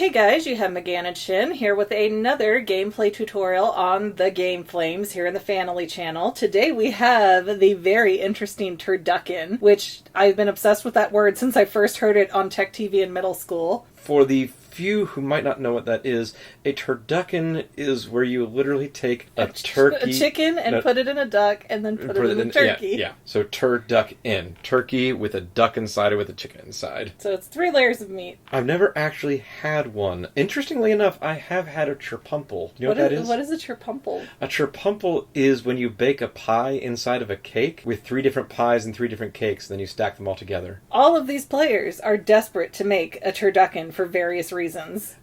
Hey guys, you have McGann and Shin here with another gameplay tutorial on the Game Flames here in the Fanily channel. Today we have the very interesting Turducken, which I've been obsessed with that word since I first heard it on Tech TV in middle school. For the few who might not know what that is, a turducken is where you literally take a turkey... A chicken and put it in a duck and then put it in a turkey. Yeah. So turducken. Turkey with a duck inside or with a chicken inside. So it's 3 layers of meat. I've never actually had one. Interestingly enough, I have had a chirpumple. You know what that is? What is a chirpumple? A chirpumple is when you bake a pie inside of a cake with 3 different pies and 3 different cakes, and then you stack them all together. All of these players are desperate to make a turducken for various reasons.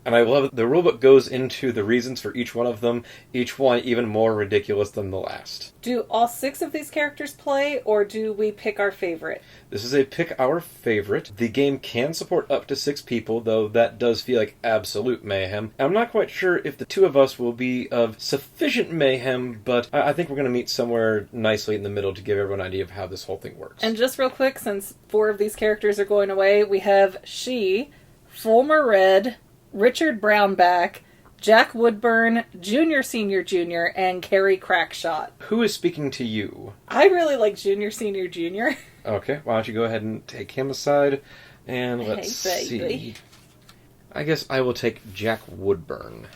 And I love it. The rulebook goes into the reasons for each one of them, each one even more ridiculous than the last. Do all 6 of these characters play, or do we pick our favorite? This is a pick our favorite. The game can support up to 6 people, though that does feel like absolute mayhem. I'm not quite sure if the 2 of us will be of sufficient mayhem, but I think we're going to meet somewhere nicely in the middle to give everyone an idea of how this whole thing works. And just real quick, since 4 of these characters are going away, we have She, Fulmer Red, Richard Brownback, Jack Woodburn, Junior, Senior, Junior, and Carrie Crackshot. Who is speaking to you? I really like Junior, Senior, Junior. Okay, why don't you go ahead and take him aside, and let's see. I guess I will take Jack Woodburn.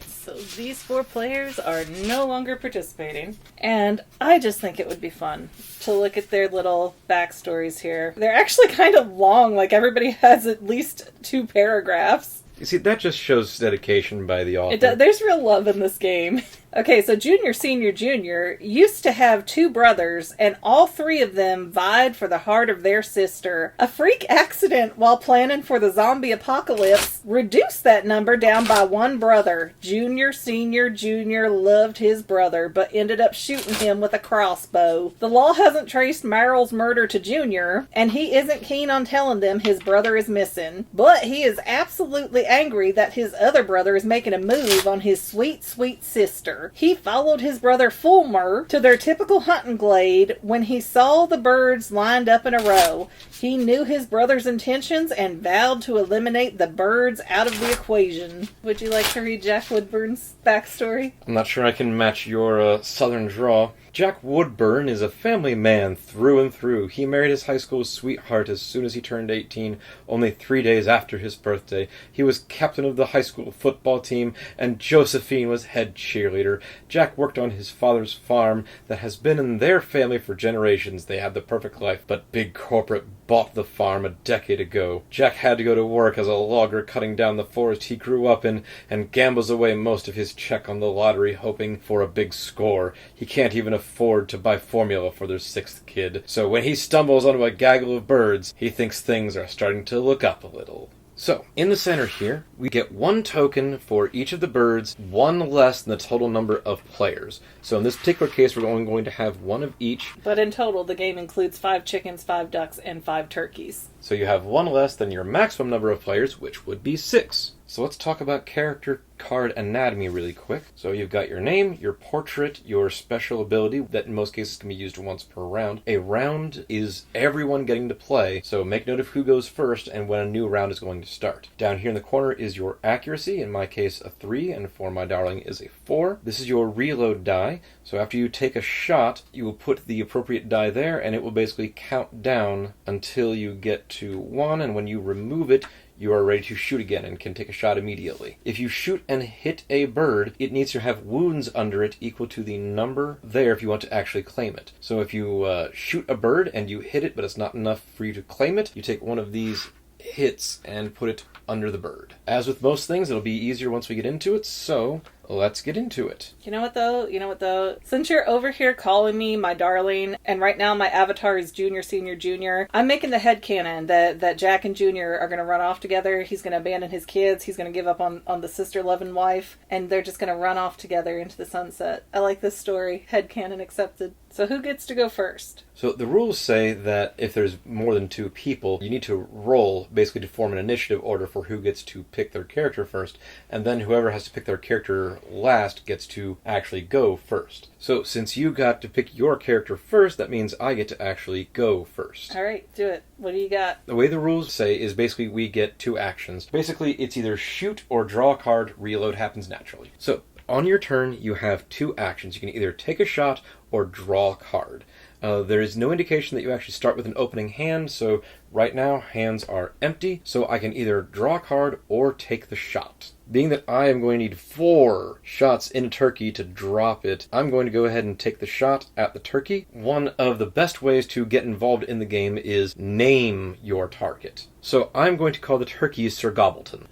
So these 4 players are no longer participating, and I just think it would be fun to look at their little backstories here. They're actually kind of long, like everybody has at least 2 paragraphs. You see, that just shows dedication by the author. There's real love in this game. Okay, so Junior, Senior, Junior used to have 2 brothers, and all 3 of them vied for the heart of their sister. A freak accident while planning for the zombie apocalypse reduced that number down by 1 brother. Junior, Senior, Junior loved his brother, but ended up shooting him with a crossbow. The law hasn't traced Merrill's murder to Junior, and he isn't keen on telling them his brother is missing. But he is absolutely angry that his other brother is making a move on his sweet, sweet sister. He followed his brother Fulmer to their typical hunting glade when he saw the birds lined up in a row. He knew his brother's intentions and vowed to eliminate the birds out of the equation. Would you like to read Jack Woodburn's backstory? I'm not sure I can match your southern draw. Jack Woodburn is a family man through and through. He married his high school sweetheart as soon as he turned 18, only 3 days after his birthday. He was captain of the high school football team, and Josephine was head cheerleader. Jack worked on his father's farm that has been in their family for generations. They had the perfect life, but big corporate bought the farm a decade ago. Jack had to go to work as a logger cutting down the forest he grew up in, and gambles away most of his check on the lottery hoping for a big score. He can't even afford to buy formula for their 6th kid. So when he stumbles onto a gaggle of birds, he thinks things are starting to look up a little. So, in the center here, we get 1 token for each of the birds, 1 less than the total number of players. So in this particular case, we're only going to have 1 of each. But in total, the game includes 5 chickens, 5 ducks, and 5 turkeys. So you have 1 less than your maximum number of players, which would be 6. So let's talk about character card anatomy really quick. So you've got your name, your portrait, your special ability that in most cases can be used once per round. A round is everyone getting to play, so make note of who goes first and when a new round is going to start. Down here in the corner is your accuracy, in my case a 3, and for my darling is a 4. This is your reload die, so after you take a shot, you will put the appropriate die there and it will basically count down until you get to 1, and when you remove it, you are ready to shoot again and can take a shot immediately. If you shoot and hit a bird, it needs to have wounds under it equal to the number there if you want to actually claim it. So if you shoot a bird and you hit it but it's not enough for you to claim it, you take one of these hits and put it under the bird. As with most things, it'll be easier once we get into it, so let's get into it. You know what though? Since you're over here calling me my darling, and right now my avatar is Junior, Senior, Junior, I'm making the headcanon that Jack and Junior are going to run off together. He's going to abandon his kids. He's going to give up on the sister-loving wife, and they're just going to run off together into the sunset. I like this story. Headcanon accepted. So who gets to go first? So the rules say that if there's more than 2 people, you need to roll basically to form an initiative order for who gets to pick their character first, and then whoever has to pick their character player last gets to actually go first. So since you got to pick your character first, that means I get to actually go first. All right, do it. What do you got? The way the rules say is basically we get 2 actions. Basically, it's either shoot or draw a card. Reload happens naturally. So on your turn, you have 2 actions. You can either take a shot or draw a card. There is no indication that you actually start with an opening hand, so right now hands are empty, so I can either draw a card or take the shot. Being that I am going to need 4 shots in a turkey to drop it, I'm going to go ahead and take the shot at the turkey. One of the best ways to get involved in the game is name your target. So I'm going to call the turkey Sir Gobbleton.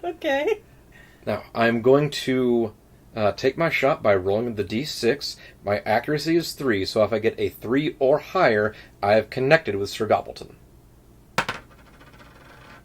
Okay. Now, I'm going to take my shot by rolling the d6. My accuracy is 3, so if I get a 3 or higher, I have connected with Sir Gobbleton.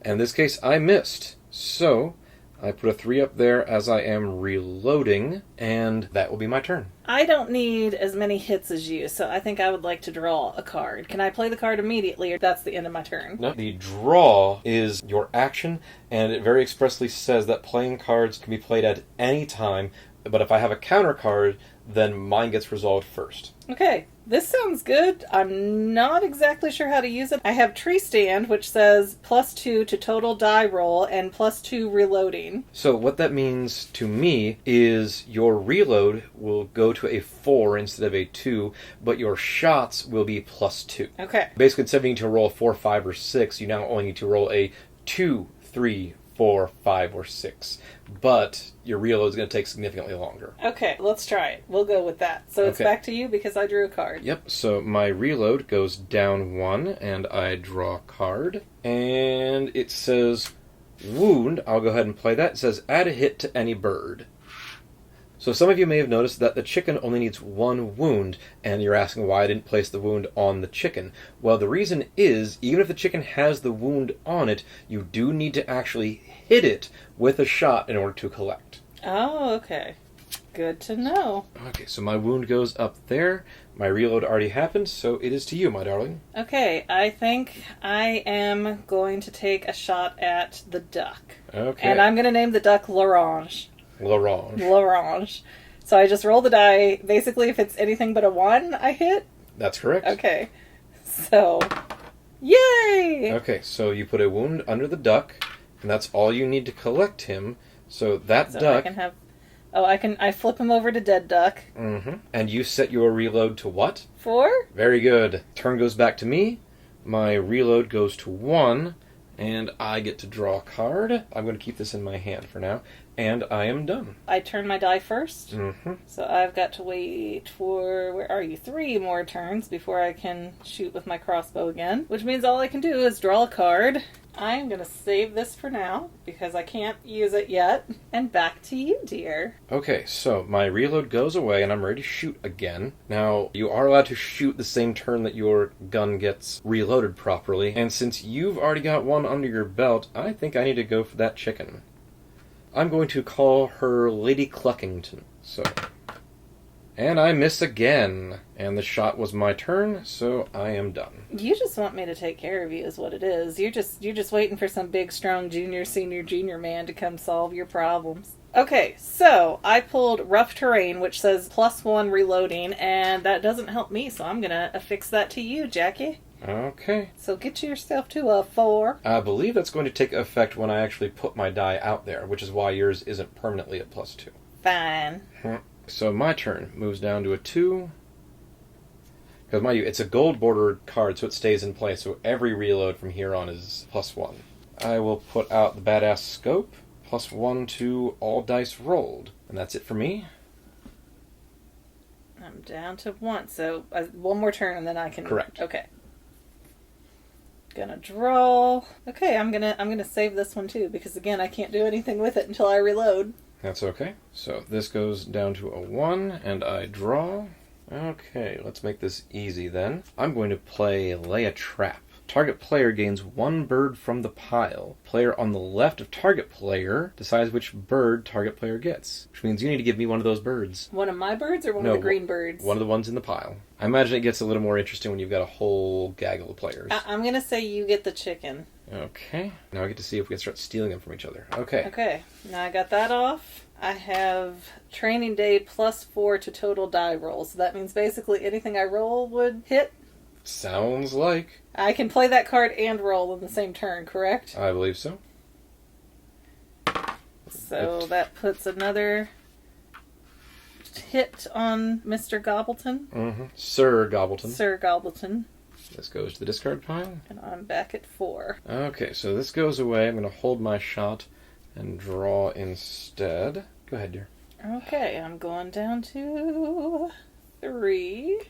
And in this case, I missed. So, I put a 3 up there as I am reloading, and that will be my turn. I don't need as many hits as you, so I think I would like to draw a card. Can I play the card immediately, or that's the end of my turn? No, the draw is your action, and it very expressly says that playing cards can be played at any time, but if I have a counter card, then mine gets resolved first. Okay, this sounds good. I'm not exactly sure how to use it. I have Tree Stand, which says +2 to total die roll and +2 reloading. So what that means to me is your reload will go to a 4 instead of a 2, but your shots will be +2. Okay. Basically, instead of needing to roll 4, 5, or 6, you now only need to roll a 2, 3, 4, 5, or 6. But your reload is going to take significantly longer. Okay, let's try it. We'll go with that. So it's back to you because I drew a card. Yep, so my reload goes down 1, and I draw a card. And it says wound. I'll go ahead and play that. It says add a hit to any bird. So some of you may have noticed that the chicken only needs 1 wound, and you're asking why I didn't place the wound on the chicken. Well, the reason is, even if the chicken has the wound on it, you do need to actually hit it with a shot in order to collect. Oh, okay. Good to know. Okay, so my wound goes up there. My reload already happened, so it is to you, my darling. Okay, I think I am going to take a shot at the duck. Okay. And I'm going to name the duck L'Orange. L'Orange. So I just roll the die. Basically, if it's anything but a 1, I hit. That's correct. Okay. So, yay! Okay, so you put a wound under the duck, and that's all you need to collect him. So that duck... I flip him over to dead duck. Mm-hmm. And you set your reload to what? 4. Very good. Turn goes back to me. My reload goes to 1, and I get to draw a card. I'm going to keep this in my hand for now. And I am done. I turn my die first. Mm-hmm. So I've got to wait for, 3 more turns before I can shoot with my crossbow again. Which means all I can do is draw a card. I'm going to save this for now because I can't use it yet. And back to you, dear. Okay, so my reload goes away and I'm ready to shoot again. Now, you are allowed to shoot the same turn that your gun gets reloaded properly. And since you've already got 1 under your belt, I think I need to go for that chicken. I'm going to call her Lady Cluckington. So, and I miss again. And the shot was my turn, so I am done. You just want me to take care of you is what it is. You're just waiting for some big, strong junior, senior, junior man to come solve your problems. Okay, so I pulled Rough Terrain, which says +1 reloading, and that doesn't help me, so I'm going to affix that to you, Jackie. Okay. So get yourself to a 4. I believe that's going to take effect when I actually put my die out there, which is why yours isn't permanently at +2. Fine. So my turn moves down to a 2. Because, mind you, it's a gold-bordered card, so it stays in place, so every reload from here on is +1. I will put out the Badass Scope, +1 to all dice rolled. And that's it for me. I'm down to 1, so 1 more turn and then I can... Correct. Okay. Gonna draw. Okay, I'm gonna save this one too, because again, I can't do anything with it until I reload. That's okay. So this goes down to a 1, and I draw. Okay, let's make this easy then. I'm going to play Lay a Trap. Target player gains 1 bird from the pile. Player on the left of target player decides which bird target player gets. Which means you need to give me one of those birds. One of my birds or one of the green birds? One of the ones in the pile. I imagine it gets a little more interesting when you've got a whole gaggle of players. I'm going to say you get the chicken. Okay. Now I get to see if we can start stealing them from each other. Okay. Okay. Now I got that off. I have training day +4 to total die rolls. So that means basically anything I roll would hit. Sounds like. I can play that card and roll in the same turn, correct? I believe so. So that puts another hit on Mr. Gobbleton. Mm-hmm. Sir Gobbleton. Sir Gobbleton. This goes to the discard pile. And I'm back at 4. Okay, so this goes away. I'm going to hold my shot and draw instead. Go ahead, dear. Okay, I'm going down to 3.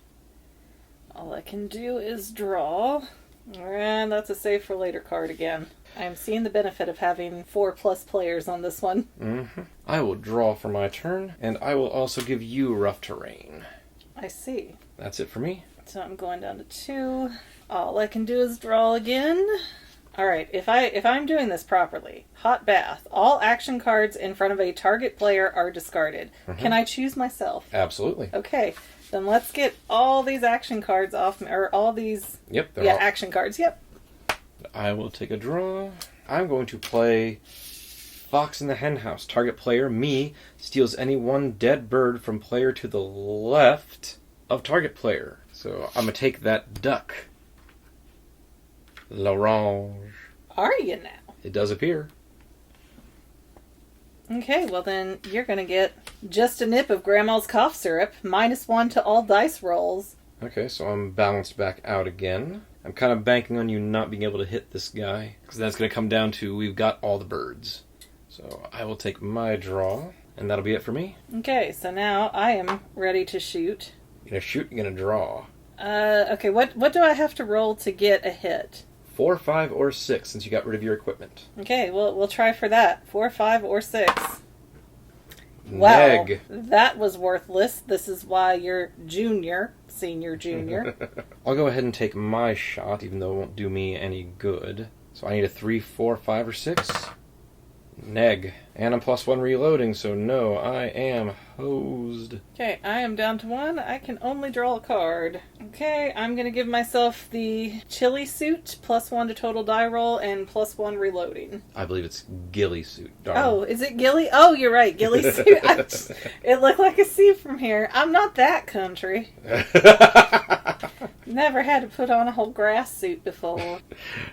All I can do is draw. And that's a save for later card again. I'm seeing the benefit of having 4+ players on this one. Mm-hmm. I will draw for my turn, and I will also give you rough terrain. I see. That's it for me. So I'm going down to 2. All I can do is draw again. Alright, if I'm doing this properly, hot bath. All action cards in front of a target player are discarded. Mm-hmm. Can I choose myself? Absolutely. Okay, then let's get all these action cards off, or all these... Yep. Action cards, yep. I will take a draw. I'm going to play Fox in the Henhouse. Target player, me, steals any one dead bird from player to the left of target player. So I'm going to take that duck. L'orange. Are you now? It does appear. Okay, well then you're going to get just a nip of Grandma's cough syrup, -1 to all dice rolls. Okay, so I'm balanced back out again. I'm kind of banking on you not being able to hit this guy, because that's going to come down to we've got all the birds. So I will take my draw, and that'll be it for me. Okay, so now I am ready to shoot. You're going to shoot, you're going to draw. Okay, what do I have to roll to get a hit? 4, 5, or 6, since you got rid of your equipment. Okay, we'll try for that. 4, 5, or 6. Neg. Wow, that was worthless. This is why you're senior junior. I'll go ahead and take my shot, even though it won't do me any good. So I need a 3, 4, 5, or 6. Neg. And I'm +1 reloading, so no, I am hosed. Okay, I am down to 1. I can only draw a card. Okay, I'm going to give myself the chili suit, +1 to total die roll, and +1 reloading. I believe it's ghillie suit. Darn. Oh, is it ghillie? Oh, you're right, ghillie suit. It looked like a C from here. I'm not that country. Never had to put on a whole grass suit before.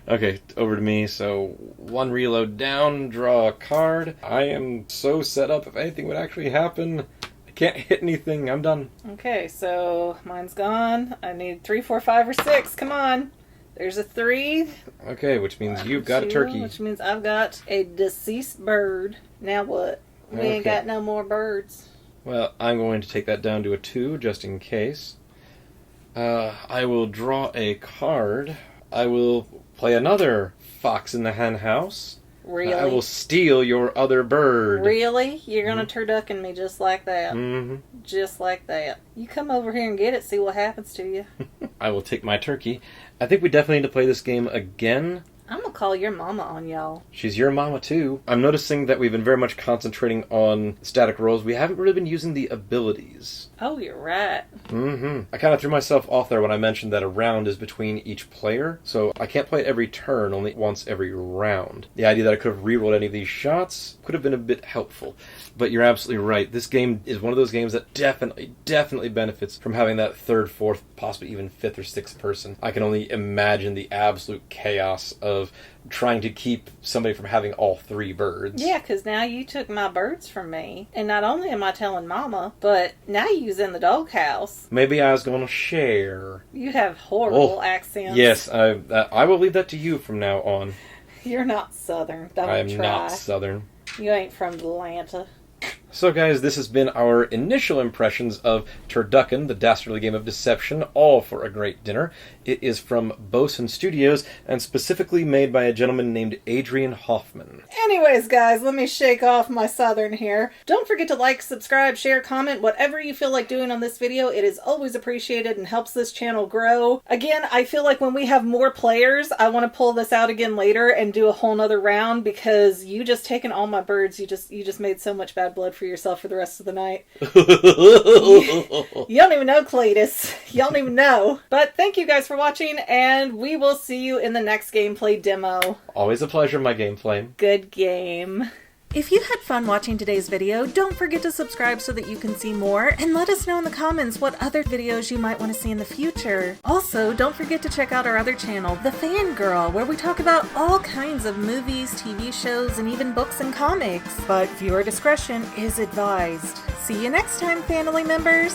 Okay, over to me. So 1 reload down, draw a card. I am so set up if anything would actually happen. I can't hit anything. I'm done. Okay, so mine's gone. I need 3, 4, 5, or 6. Come on. There's a 3. Okay, which means 1, you've got 2, a turkey. Which means I've got a deceased bird. Now what? We ain't got no more birds. Well, I'm going to take that down to a 2, just in case. I will draw a card. I will play another Fox in the Hen House. Really? I will steal your other bird. Really? You're gonna turducken me just like that? Mm-hmm. Just like that. You come over here and get it, see what happens to you. I will take my turkey. I think we definitely need to play this game again. I'm gonna call your mama on y'all. She's your mama, too. I'm noticing that we've been very much concentrating on static rolls. We haven't really been using the abilities. Oh, you're right. Mm-hmm. I kind of threw myself off there when I mentioned that a round is between each player, so I can't play it every turn, only once every round. The idea that I could have rerolled any of these shots could have been a bit helpful. But you're absolutely right. This game is one of those games that definitely benefits from having that third, fourth, possibly even fifth or sixth person. I can only imagine the absolute chaos of trying to keep somebody from having all 3 birds. Yeah, because now you took my birds from me. And not only am I telling Mama, but now you's in the doghouse. Maybe I was going to share. You have horrible accents. Yes, I will leave that to you from now on. You're not Southern. Don't I am try. not Southern. You ain't from Atlanta. So guys, this has been our initial impressions of Turducken, the dastardly game of deception, all for a great dinner. It is from Bosun Studios, and specifically made by a gentleman named Adrian Hoffman. Anyways, guys, let me shake off my Southern here. Don't forget to like, subscribe, share, comment, whatever you feel like doing on this video. It is always appreciated and helps this channel grow. Again, I feel like when we have more players, I want to pull this out again later and do a whole nother round, because you just taken all my birds. You just made so much bad blood for yourself for the rest of the night. You don't even know, Cletus. You don't even know. But thank you guys for watching, and we will see you in the next gameplay demo. Always a pleasure, my game flame. Good game. If you had fun watching today's video, don't forget to subscribe so that you can see more, and let us know in the comments what other videos you might want to see in the future. Also, don't forget to check out our other channel, The Fangirl, where we talk about all kinds of movies, TV shows, and even books and comics. But viewer discretion is advised. See you next time, Fanily members!